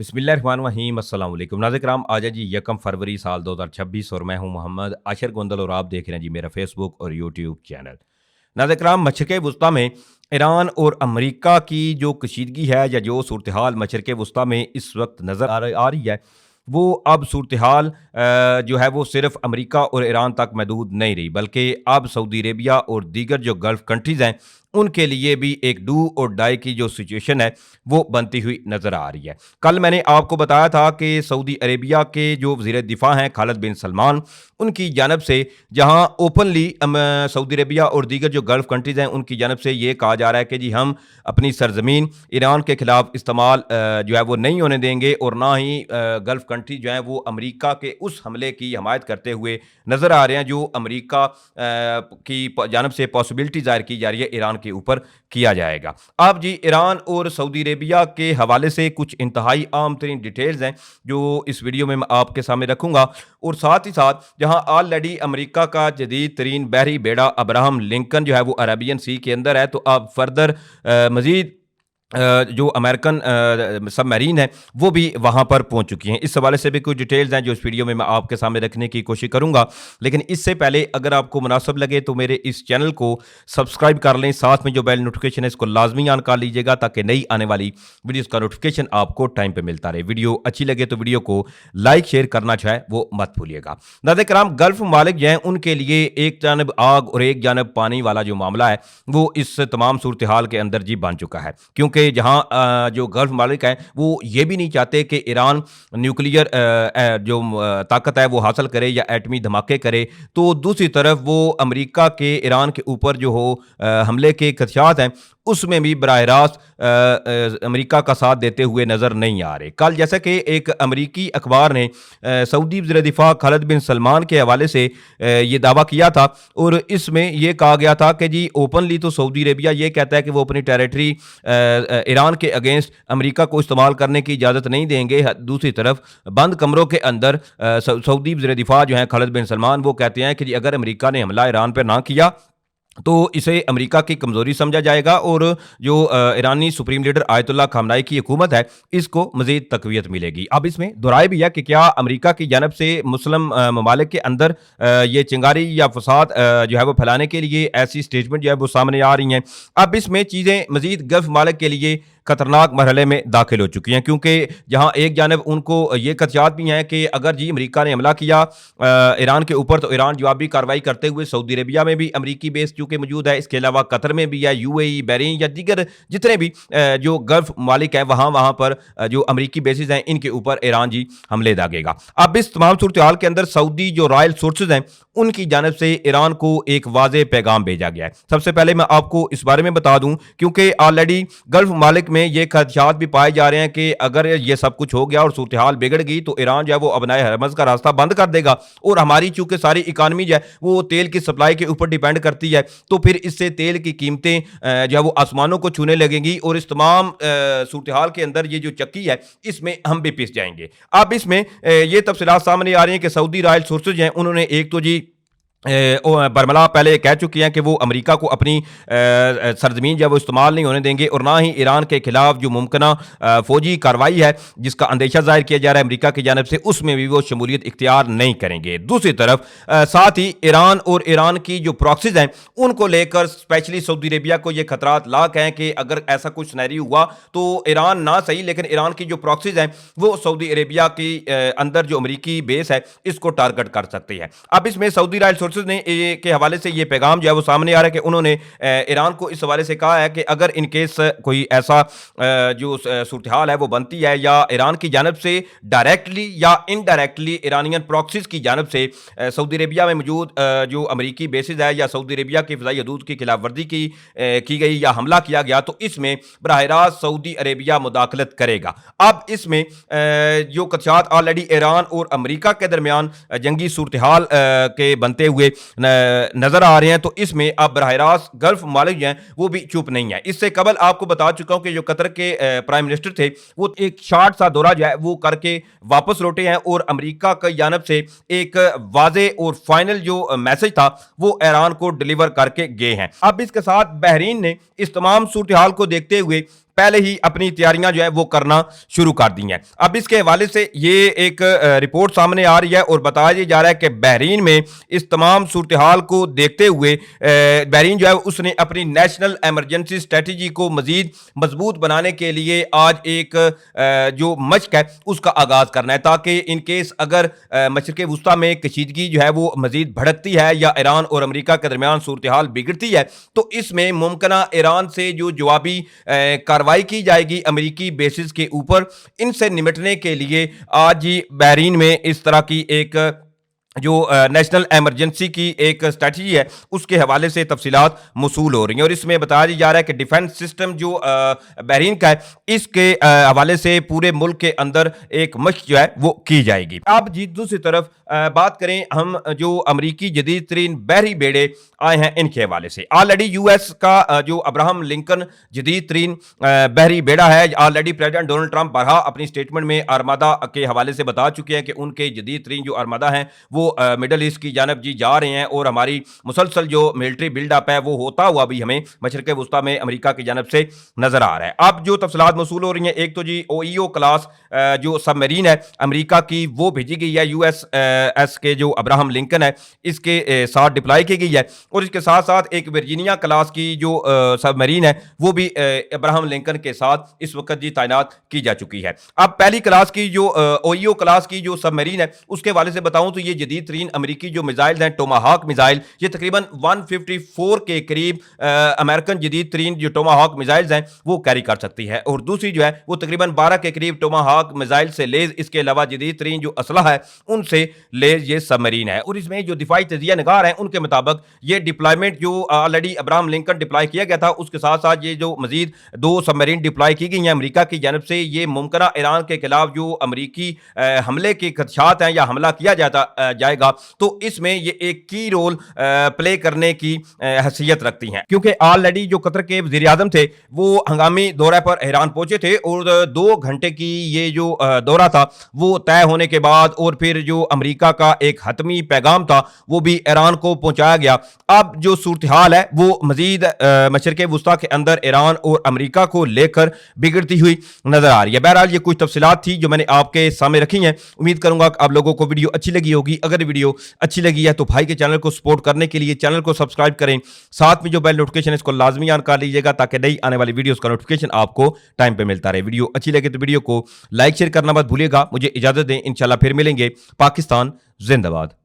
बिस्मिल्लाहिर्रहमानिर्रहीम अस्सलाम वालेकुम नाज़रीन आज है जी 1 फरवरी साल 2026 और मैं हूं मोहम्मद आशिर गोंदल और आप देख रहे हैं जी मेरा फेसबुक और यूट्यूब चैनल। नाज़रीन मशरिक़ वुस्ता में ईरान और अमेरिका की जो कशीदगी है या जो सूरत हाल मशरिक़ वुस्ता में इस वक्त नज़र आ रही है वो अब सूरत हाल जो है वो सिर्फ अमेरिका और ईरान तक महदूद नहीं रही बल्कि अब सऊदी अरेबिया और दीगर जो गल्फ़ कंट्रीज़ हैं उनके लिए भी एक डू और डाई की जो सिचुएशन है वो बनती हुई नज़र आ रही है। कल मैंने आपको बताया था कि सऊदी अरेबिया के जो वज़ीर दिफ़ा हैं खालिद बिन सलमान उनकी जानब से जहां ओपनली सऊदी अरेबिया और दीगर जो गल्फ़ कंट्रीज़ हैं उनकी जानब से ये कहा जा रहा है कि जी हम अपनी सरजमीन ईरान के ख़िलाफ़ इस्तेमाल जो है वो नहीं होने देंगे और ना ही गल्फ़ कंट्री जो हैं वो अमेरिका के उस हमले की हमायत करते हुए नज़र आ रहे हैं जो अमेरिका की जानब से पॉसिबिलिटी ज़ाहिर की जा रही है ईरान के ऊपर किया जाएगा। अब जी ईरान और सऊदी अरेबिया के हवाले से कुछ इंतहाई आम तरीन डिटेल्स हैं जो इस वीडियो में मैं आपके सामने रखूंगा और साथ ही साथ जहां ऑलरेडी अमेरिका का जदीद तरीन बहरी बेड़ा अब्राहम लिंकन जो है वो अरेबियन सी के अंदर है, तो अब फर्दर मजीद जो अमेरिकन सबमरीन है वो भी वहाँ पर पहुँच चुकी हैं। इस हवाले से भी कुछ डिटेल्स हैं जो इस वीडियो में मैं आपके सामने रखने की कोशिश करूँगा, लेकिन इससे पहले अगर आपको मुनासिब लगे तो मेरे इस चैनल को सब्सक्राइब कर लें, साथ में जो बेल नोटिफिकेशन है इसको लाजमी ऑन कर लीजिएगा ताकि नई आने वाली वीडियोज़ का नोटिफिकेशन आपको टाइम पर मिलता रहे। वीडियो अच्छी लगे तो वीडियो को लाइक शेयर करना जो है वो मत भूलिएगा। नाज़रीन कराम गल्फ़ ममालिक जो हैं उनके लिए एक जानब आग और एक जानब पानी वाला जो मामला है वो इस तमाम सूरत हाल के अंदर जी बन चुका है, क्योंकि जहां जो गल्फ मालिक हैं वो ये भी नहीं चाहते कि ईरान न्यूक्लियर जो ताकत है वो हासिल करे या एटमी धमाके करे, तो दूसरी तरफ वो अमेरिका के ईरान के ऊपर जो हो हमले के खदशात हैं उसमें भी बराह रास्त अमेरिका का साथ देते हुए नज़र नहीं आ रहे। कल जैसे कि एक अमेरिकी अखबार ने सऊदी वज़ीर दिफ़ा खालिद बिन सलमान के हवाले से ये दावा किया था और इसमें यह कहा गया था कि जी ओपनली तो सऊदी अरेबिया ये कहता है कि वो अपनी टेरिटरी ईरान के अगेंस्ट अमेरिका को इस्तेमाल करने की इजाज़त नहीं देंगे। दूसरी तरफ बंद कमरों के अंदर सऊदी वज़ीर दिफ़ा जो हैं खालिद बिन सलमान वो कहते हैं कि जी अगर अमेरिका ने हमला ईरान पर ना किया तो इसे अमेरिका की कमज़ोरी समझा जाएगा और जो ईरानी सुप्रीम लीडर आयतुल्लाह खामनाई की हुकूमत है इसको मज़ीद तक़वियत मिलेगी। अब इसमें दुराय भी है कि क्या अमेरिका की जानब से मुस्लिम ममालिक के अंदर ये चिंगारी या फसाद जो है वो फैलाने के लिए ऐसी स्टेटमेंट जो है वो सामने आ रही हैं। अब इसमें चीज़ें मज़ीद गल्फ़ ममालिक के लिए खतरनाक मरहले में दाखिल हो चुकी हैं, क्योंकि जहां एक जानब उनको ये खदशात भी हैं कि अगर जी अमेरिका ने हमला किया ईरान के ऊपर तो ईरान जवाबी कार्रवाई करते हुए सऊदी अरेबिया में भी अमेरिकी बेस चूँकि मौजूद है, इसके अलावा कतर में भी है, यूएई, बहरीन या दीगर जितने भी जो गल्फ मालिक है वहाँ पर जो अमेरिकी बेसिस हैं इनके ऊपर ईरान जी हमले दागेगा। अब इस तमाम सूरत हाल के अंदर सऊदी जो रॉयल सोर्सेज हैं उनकी जानब से ईरान को एक वाज़ेह पैगाम भेजा गया है। सबसे पहले मैं आपको इस बारे में बता दूं क्योंकि ऑलरेडी गल्फ मालिक में ये खदशात भी पाए जा रहे हैं कि अगर ये सब कुछ हो गया और सूरत हाल बिगड़ गई तो ईरान जो है वो अबनाए हरमज़ का रास्ता बंद कर देगा और हमारी चूंकि सारी इकानमी जो है वो तेल की सप्लाई के ऊपर डिपेंड करती है, तो फिर इससे तेल की कीमतें जो है वो आसमानों को छूने लगेंगी और इस तमाम सूरत हाल के अंदर ये जो चक्की है इसमें हम भी पिस जाएंगे। अब इसमें ये तफसीलात सामने आ रही हैं कि सऊदी रॉयल सोर्सेज हैं उन्होंने एक तो जी बरमला पहले कह चुकी हैं कि वो अमेरिका को अपनी सरजमीन जब वो इस्तेमाल नहीं होने देंगे और ना ही ईरान के खिलाफ जो मुमकिना फौजी कार्रवाई है जिसका अंदेशा जाहिर किया जा रहा है अमेरिका की जानब से उसमें भी वो शमूलियत इख्तियार नहीं करेंगे। दूसरी तरफ साथ ही ईरान और ईरान की जो प्रॉक्सीज हैं उनको लेकर स्पेशली सऊदी अरेबिया को ये खतरात लाक हैं कि अगर ऐसा कुछ सिनेरियो हुआ तो ईरान ना सही लेकिन ईरान की जो प्रॉक्सीज हैं वो सऊदी अरेबिया की अंदर जो अमेरिकी बेस है इसको टारगेट कर सकती है। अब इसमें सऊदी रॉयल ने के हवाले से ये पैगाम जो है वो सामने आ रहा है कि उन्होंने ईरान को इस हवाले से कहा है कि अगर इनकेस कोई ऐसा जो सूरत हाल है वो बनती है या ईरान की जानब से डायरेक्टली या इनडायरेक्टली ईरानियन प्रॉक्सीज की जानब से सऊदी अरेबिया में मौजूद जो अमेरिकी बेसिस है या सऊदी अरेबिया की फ़िज़ाई हदूद की खिलाफ वर्जी की गई या हमला किया गया तो इसमें बराह रास्त सऊदी अरेबिया मुदाखलत करेगा। अब इसमें जो खदशात ऑलरेडी ईरान और अमेरिका के दरमियान जंगी सूरत हाल के बनते हुए नजर आ रहे हैं, तो इसमें अब बराह रास्त गल्फ मालिक जो हैं वो भी चुप नहीं है। इससे कबल आपको बता चुका हूं कि जो कतर के प्राइम मिनिस्टर थे वो एक शॉर्ट सा दौरा जो है वो करके वापस लौटे हैं और अमेरिका की जानब से एक वाजे और फाइनल जो मैसेज था वो ईरान को डिलीवर करके गए हैं। अब इसके साथ बहरीन ने इस तमाम सूरत हाल को देखते हुए पहले ही अपनी तैयारियां जो है वो करना शुरू कर दी हैं। अब इसके हवाले से ये एक रिपोर्ट सामने आ रही है और बताया जा रहा है कि बहरीन में इस तमाम सूरत हाल को देखते हुए बहरीन जो है उसने अपनी नेशनल एमरजेंसी स्ट्रेटजी को मजीद मजबूत बनाने के लिए आज एक जो मशक है उसका आगाज करना है, ताकि इन केस अगर मशरक़ वुस्ता में कशीदगी जो है वो मजीद भड़कती है या ईरान और अमेरिका के दरमियान सूरत हाल बिगड़ती है तो इसमें मुमकिन ईरान से जो जवाबी कार्रवाई की जाएगी अमेरिकी बेसिस के ऊपर, इनसे निपटने के लिए आज ही बहरीन में इस तरह की एक जो नेशनल एमरजेंसी की एक स्ट्रैटेजी है उसके हवाले से तफसीलात मौसूल हो रही हैं। और इसमें बताया जा रहा है कि डिफेंस सिस्टम जो बहरीन का है इसके हवाले से पूरे मुल्क के अंदर एक मशक जो है वो की जाएगी। अब जी दूसरी तरफ बात करें हम जो अमरीकी जदीद तरीन बहरी बेड़े आए हैं इनके हवाले से, ऑलरेडी यूएस का जो अब्राहम लिंकन जदीद तरीन बहरी बेड़ा है, ऑलरेडी प्रेसिडेंट डोनाल्ड ट्रंप बरहा अपनी स्टेटमेंट में आर्मादा के हवाले से बता चुके हैं कि उनके जदीद तरीन जो आर्मादा हैं वो मिडल ईस्ट की जानब जी जा रहे हैं और हमारी मुसलसल जो मिलिट्री बिल्डअप है वो होता हुआ भी हमें मशरक़ वुस्ता में अमेरिका की जानब से नजर आ रहा है। अब जो तफसीलात मौसूल हो रही हैं, एक तो जी ओईओ क्लास जो सबमरीन है अमेरिका की वो भेजी गई है यूएसएस के जो अब्राहम लिंकन है इसके साथ डिप्लॉय की गई है और इसके साथ साथ एक वर्जीनिया क्लास की जो सबमरीन है वो भी अब्राहम लिंकन के साथ इस वक्त जी तैनात की जा चुकी है। अब पहली क्लास की जो ओईओ क्लास की जो सबमरीन है उसके हवाले से बताऊं तो ये जदीद तरीन अमेरिकी जो मिसाइल हैं टोमाहॉक मिसाइल, ये तकरीबन 154 के करीब अमेरिकन जदीद तरीन जो टोमाहॉक मिसाइल्स हैं वो कैरी कर सकती है और दूसरी जो है वो तकरीबन 12 के करीब टोमाहॉक मिसाइल से लेज, इसके अलावा जदीद तरीन जो असलहा है उनसे लेज ये सबमरीन है। और इसमें जो दिफाई तजिया नगार हैं उनके मुताबिक ये डिप्लॉयमेंट जो ऑलरेडी अब्राहम लिंकन डिप्लॉय किया गया था उसके साथ साथ ये जो मजीद 2 सबमरीन डिप्लॉय की गई हैं अमेरिका की जानब से, ये मुमकिन ईरान के खिलाफ जो अमेरिकी हमले के खदशात हैं या हमला किया जाएगा तो इसमें ये एक की रोल प्ले करने की हैसियत रखती हैं, क्योंकि ऑलरेडी जो कतर के वजीर आजम थे वो हंगामी दौरे पर ईरान पहुंचे थे और 2 घंटे की ये जो दौरा था वो तय होने के बाद और फिर जो अमेरिका का एक हतमी पैगाम था वो भी ईरान को पहुंचाया गया। अब जो सूरत हाल है वो मजीद मशरक़ वुस्ता के अंदर ईरान और अमेरिका को लेकर बिगड़ती हुई नजर आ रही है। बहरहाल ये कुछ तफसीलात थी जो मैंने आपके सामने रखी हैं। उम्मीद करूंगा कि आप लोगों को वीडियो अच्छी लगी होगी। अगर वीडियो अच्छी लगी है तो भाई के चैनल को सपोर्ट करने के लिए चैनल को सब्सक्राइब करें, साथ में जो बेल नोटिफिकेशन है इसको लाजमी ऑन कर लीजिएगा ताकि नई आने वाली वीडियोस का नोटिफिकेशन आपको टाइम पे मिलता रहे। वीडियो अच्छी लगे तो वीडियो को लाइक शेयर करना मत भूलिएगा। मुझे इजाजत दें, इंशाल्लाह फिर मिलेंगे। पाकिस्तान जिंदाबाद।